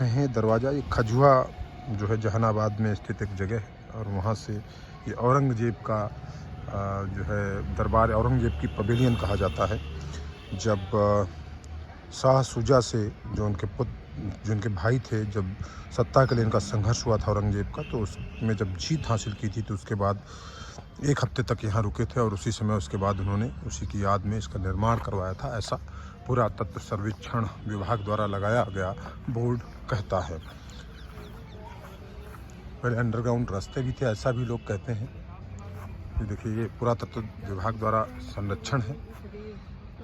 है दरवाज़ा। ये खजुआ जो है जहानाबाद में स्थित एक जगह है और वहाँ से ये औरंगजेब का जो है दरबार औरंगजेब की पवेलियन कहा जाता है। जब शाह शुजा से जो उनके भाई थे, जब सत्ता के लिए इनका संघर्ष हुआ था औरंगजेब का, तो उसमें जब जीत हासिल की थी तो उसके बाद एक हफ्ते तक यहाँ रुके थे और उसी समय उसके बाद उन्होंने उसी की याद में इसका निर्माण करवाया था, ऐसा पुरातत्व सर्वेक्षण विभाग द्वारा लगाया गया बोर्ड कहता है। पहले अंडरग्राउंड रास्ते भी थे, ऐसा भी लोग कहते हैं। ये देखिए, ये पुरातत्व विभाग द्वारा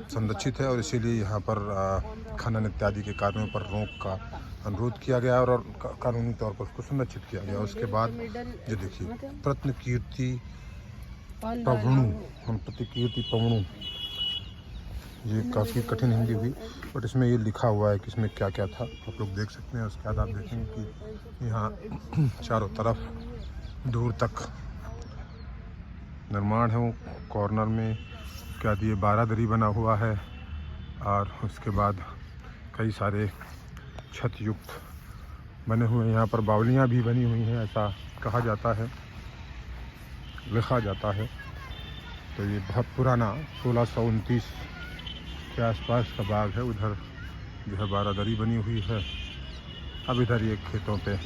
संरक्षित है और इसीलिए यहाँ पर खनन इत्यादि के कार्यों पर रोक का अनुरोध किया गया और कानूनी तौर पर उसको संरक्षित किया गया। उसके बाद ये देखिए, प्रतिकीर्ति पवणु, ये काफ़ी कठिन हिंदी हुई, बट इसमें ये लिखा हुआ है कि इसमें क्या क्या था, आप लोग देख सकते हैं। उसके बाद आप देखेंगे कि यहाँ चारों तरफ दूर तक निर्माण है। वो कॉर्नर में क्या दिए बारादरी बना हुआ है और उसके बाद कई सारे छत युक्त बने हुए हैं। यहाँ पर बावलियाँ भी बनी हुई हैं, ऐसा कहा जाता है, लिखा जाता है। तो ये बहुत पुराना 1629 के आसपास का बाग है। उधर जो है बारादरी बनी हुई है। अब इधर ये खेतों पे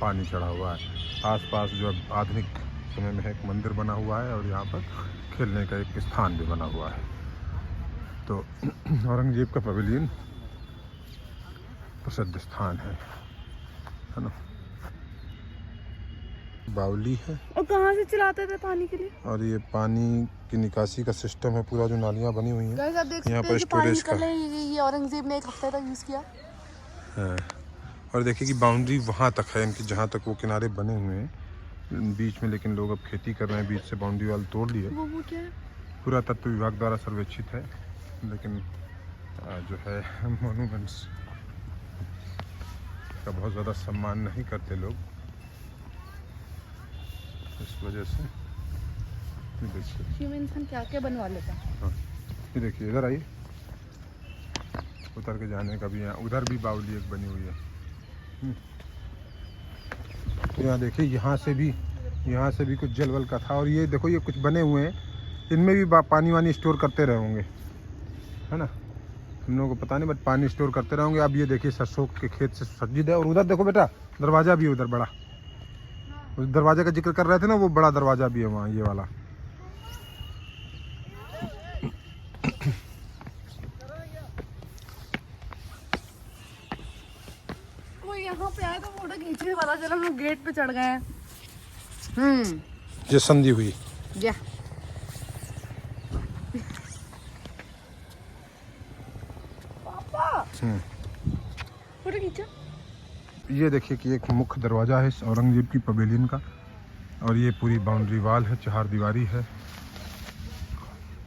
पानी चढ़ा हुआ है। आसपास जो आधुनिक समय में एक मंदिर बना हुआ है और यहाँ पर खेलने का एक स्थान भी बना हुआ है। तो औरंगजेब का पवेलियन प्रसिद्ध स्थान है ना। बावली है और कहाँ से चलाते थे पानी के लिए, और ये पानी की निकासी का सिस्टम है पूरा, जो नालियाँ बनी हुई हैं यहाँ पर स्टोरेज का। ये औरंगजेब ने एक हफ्ते तक यूज किया है। और देखिए कि बाउंड्री वहाँ तक है इनकी, जहाँ तक वो किनारे बने हुए हैं बीच में, लेकिन लोग अब खेती कर रहे हैं, बीच से बाउंड्री वाल तोड़ दिए। वो क्या है? पुरातत्व विभाग द्वारा सर्वेक्षित है, लेकिन जो है मॉन्यूमेंट्स का बहुत ज़्यादा सम्मान नहीं करते लोग, इस वजह से। देखिए इंसान क्या क्या बनवा लेता है। हाँ, ये देखिए, इधर आइए, उतर के जाने का भी यहाँ, उधर भी बावली एक बनी हुई है। तो यहाँ देखिए, यहाँ से भी कुछ जल वल का था। और ये देखो, ये कुछ बने हुए हैं, इनमें भी पानी वानी स्टोर करते रहे होंगे, है ना। हम लोगों को पता नहीं, बट पानी स्टोर करते रहोगे। अब ये देखिए, सरसों के खेत से सज्जित है। और उधर देखो बेटा, दरवाज़ा भी है उधर बड़ा, उस दरवाजे का जिक्र कर रहे थे ना, वो बड़ा दरवाज़ा भी है वहाँ, ये वाला। कोई यहाँ पे आया तो फोटो खींचने वाला, चलो हम लोग गेट पे चढ़ गए हैं। ये संधि हुई या फोटो खींचा। ये देखिए कि एक मुख्य दरवाज़ा है इस औरंगजेब की पवेलियन का, और ये पूरी बाउंड्री वाल है, 4 दीवारी है।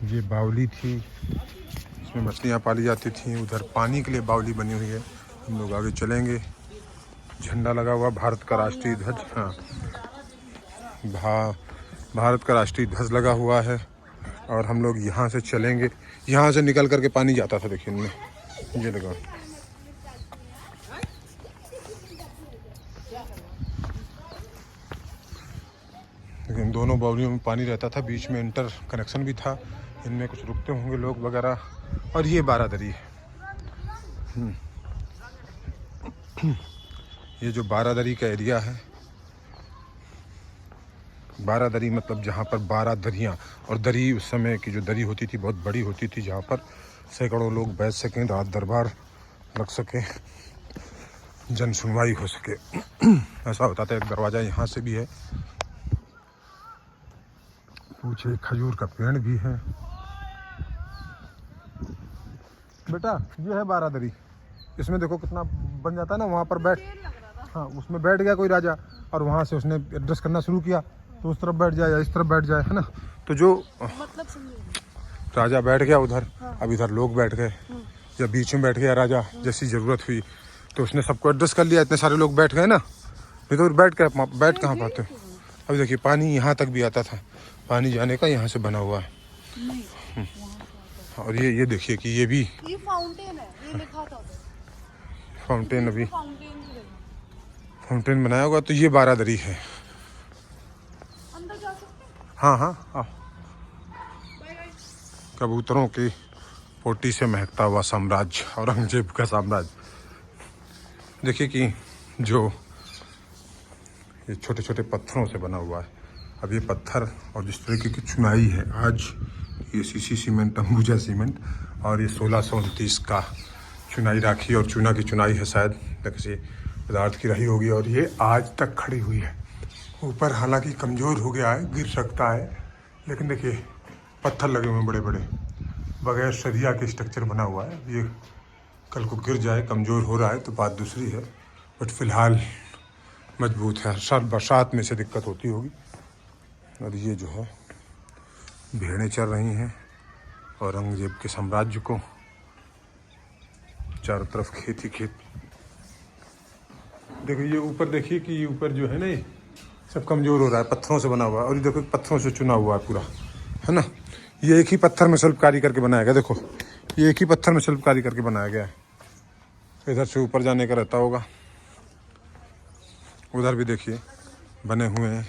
ये बावली थी, इसमें मछलियाँ पाली जाती थी। उधर पानी के लिए बावली बनी हुई है। हम लोग आगे चलेंगे, झंडा लगा हुआ, भारत का राष्ट्रीय ध्वज, हाँ, भारत का राष्ट्रीय ध्वज लगा हुआ है। और हम लोग यहाँ से चलेंगे, यहाँ से निकल करके पानी जाता था, देखिए इनमें, ये लगा। लेकिन दोनों बावलियों में पानी रहता था, बीच में इंटर कनेक्शन भी था, इनमें कुछ रुकते होंगे लोग वगैरह। और ये बारादरी है। ये जो बारादरी का एरिया है, बारादरी मतलब जहाँ पर 12 दरियाँ, और दरी उस समय की जो दरी होती थी बहुत बड़ी होती थी, जहाँ पर सैकड़ों लोग बैठ सकें, रात दरबार लग सके, जन सुनवाई हो सके, ऐसा होता था। एक दरवाज़ा यहाँ से भी है, पूछे खजूर का पेड़ भी है। बेटा ये है बारादरी, इसमें देखो कितना बन जाता है ना, वहाँ पर बैठ, हाँ, उसमें बैठ गया कोई राजा और वहाँ से उसने एड्रेस करना शुरू किया, तो उस तरफ बैठ जाए या इस तरफ बैठ जाए, है ना। तो जो मतलब राजा बैठ गया उधर, अब इधर लोग बैठ गए, या बीच में बैठ गया राजा, जैसी ज़रूरत हुई तो उसने सबको एड्रेस कर लिया। इतने सारे लोग बैठ गए ना, नहीं तो बैठ कहाँ पाते। अभी देखिए, पानी यहाँ तक भी आता था, पानी जाने का यहाँ से बना हुआ है। और ये देखिए कि ये भी फाउंटेन है, ये लिखा था फाउंटेन अभी फाउंटेन फाउंटेन बनाया होगा। तो ये बारादरी है। अंदर जा सकते हैं? हाँ हाँ हाँ। Bye bye. कबूतरों की पोटी से महकता हुआ साम्राज्य, औरंगजेब का साम्राज्य। देखिए कि जो ये छोटे छोटे पत्थरों से बना हुआ है। अब ये पत्थर और जिस तरीके की चुनाई है आज, ये सीसी सीमेंट, अंबुजा सीमेंट, और ये 1629 का चुनाई राखी और चूना की चुनाई है शायद, किसी पदार्थ की रही होगी, और ये आज तक खड़ी हुई है। ऊपर हालांकि कमज़ोर हो गया है, गिर सकता है, लेकिन देखिए पत्थर लगे हुए हैं बड़े बड़े, बगैर सरिया के स्ट्रक्चर बना हुआ है। ये कल को गिर जाए, कमज़ोर हो रहा है तो बात दूसरी है, बट फिलहाल मजबूत है। सर बरसात में से दिक्कत होती होगी। और ये जो है भेड़ें चल रही हैं औरंगजेब के साम्राज्य को, चारों तरफ खेत ही खेत। देखिए ये ऊपर, देखिए कि ये ऊपर जो है ना, ये सब कमज़ोर हो रहा है, पत्थरों से बना हुआ है। और ये देखो पत्थरों से चुना हुआ है पूरा, है ना। ये एक ही पत्थर में शिल्पकारी करके बनाया गया। देखो ये एक ही पत्थर में शिल्पकारी करके बनाया गया है। इधर से ऊपर जाने का रहता होगा, उधर भी देखिए बने हुए हैं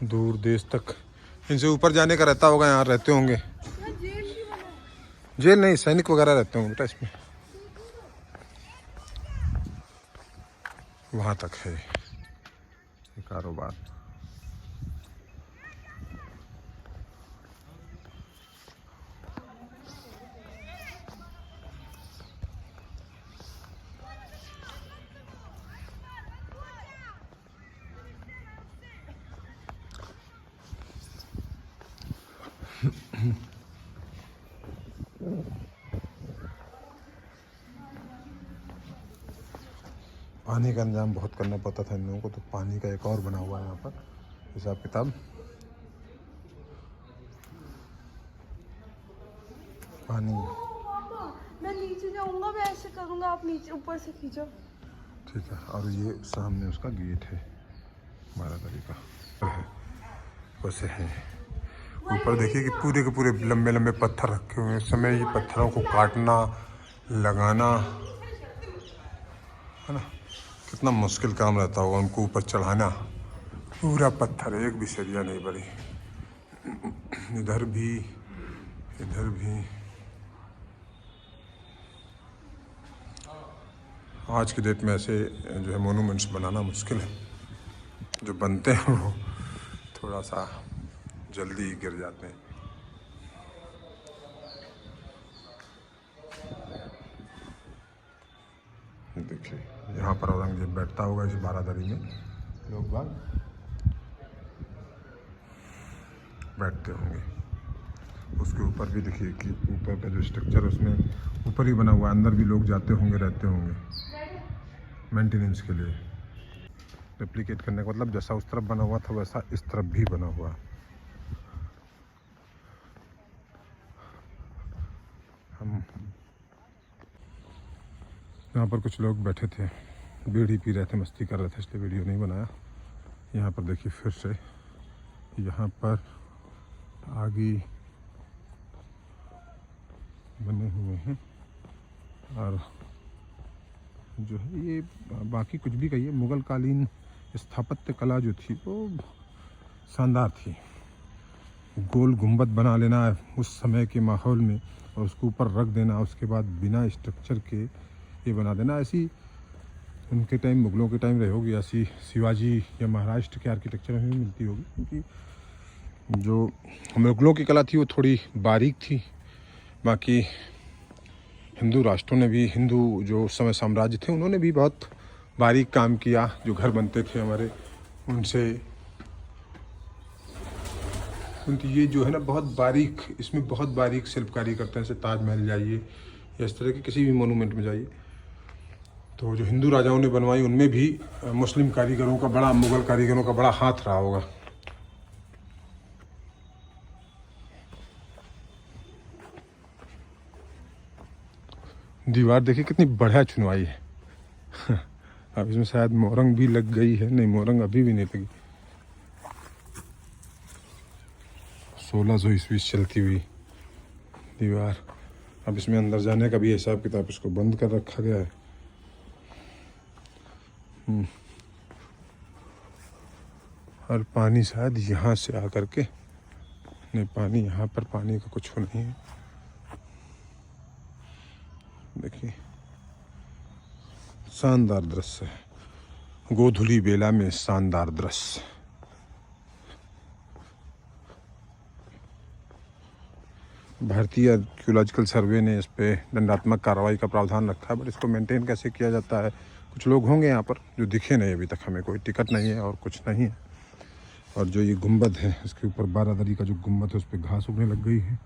दूर देश तक। इनसे ऊपर जाने का रहता होगा, यहाँ रहते होंगे। यहाँ जेल भी बना है। जेल नहीं, सैनिक वगैरह रहते होंगे बेटा इसमें। वहाँ तक है ये कारोबार। पानी का इंतजाम बहुत करना पड़ता था इन लोगों को, तो पानी का एक और बना हुआ है यहाँ पर हिसाब किताब। पानी पापा मैं नीचे जाऊंगा, मैं ऐसे करूंगा, आप नीचे ऊपर से खींचो। ठीक है। और ये सामने उसका गेट है बारादरी का है, वैसे है। ऊपर देखिए कि पूरे के पूरे लंबे लंबे पत्थर रखे हुए हैं। इस समय ये पत्थरों को काटना, लगाना, है ना, कितना मुश्किल काम रहता होगा उनको ऊपर चढ़ाना। पूरा पत्थर, एक भी सरिया नहीं पड़ी। इधर भी, इधर भी। आज की डेट में ऐसे जो है मोनूमेंट्स बनाना मुश्किल है। जो बनते हैं वो थोड़ा सा जल्दी गिर जाते हैं। देखिए यहाँ पर औरंगजेब बैठता होगा इस बारादरी में, लोग बाग बैठते होंगे। उसके ऊपर भी देखिए कि ऊपर का जो स्ट्रक्चर उसमें ऊपर ही बना हुआ है, अंदर भी लोग जाते होंगे, रहते होंगे मेंटेनेंस के लिए। रेप्लिकेट करने का मतलब जैसा उस तरफ बना हुआ था वैसा इस तरफ भी बना हुआ है। हम यहाँ पर कुछ लोग बैठे थे, बीड़ी पी रहे थे, मस्ती कर रहे थे, इसलिए वीडियो नहीं बनाया। यहाँ पर देखिए फिर से यहाँ पर आगे बने हुए हैं, और जो है ये बाकी कुछ भी कहिए, मुग़ल कालीन स्थापत्य कला जो थी वो शानदार थी। गोल गुंबद बना लेना उस समय के माहौल में और उसको ऊपर रख देना, उसके बाद बिना स्ट्रक्चर के ये बना देना, ऐसी उनके टाइम, मुग़लों के टाइम रही होगी, ऐसी शिवाजी या महाराष्ट्र के आर्किटेक्चर में भी मिलती होगी। क्योंकि जो मुग़लों की कला थी वो थोड़ी बारीक थी। बाकी हिंदू राष्ट्रों ने भी, हिंदू जो उस समय साम्राज्य थे उन्होंने भी बहुत बारीक काम किया। जो घर बनते थे हमारे, उनसे उनकी ये जो है ना बहुत बारीक, इसमें बहुत बारीक शिल्पकारी करते हैं। जैसे ताजमहल जाइए या इस तरह के किसी भी मोनूमेंट में जाइए, तो जो हिंदू राजाओं ने बनवाई उनमें भी मुस्लिम कारीगरों का बड़ा, मुग़ल कारीगरों का बड़ा हाथ रहा होगा। दीवार देखिए कितनी बढ़िया चुनवाई है। अब इसमें शायद मोरंग भी लग गई है। नहीं, मोरंग अभी भी नहीं लगी। 1600 ईस्वी चलती हुई दीवार। अब इसमें अंदर जाने का भी हिसाब किताब, इसको बंद कर रखा गया है। और पानी शायद यहाँ से आकर के, नहीं पानी यहाँ पर पानी का कुछ नहीं है। देखिए शानदार दृश्य है, गोधुली बेला में शानदार दृश्य। भारतीय आर्कियोलॉजिकल सर्वे ने इस पे दंडात्मक कार्रवाई का प्रावधान रखा है, बट इसको मेंटेन कैसे किया जाता है, कुछ लोग होंगे यहाँ पर जो दिखे नहीं अभी तक, हमें कोई टिकट नहीं है और कुछ नहीं है। और जो ये गुंबद है, इसके ऊपर 12 दरी का जो गुंबद है उस पर घास उगने लग गई है।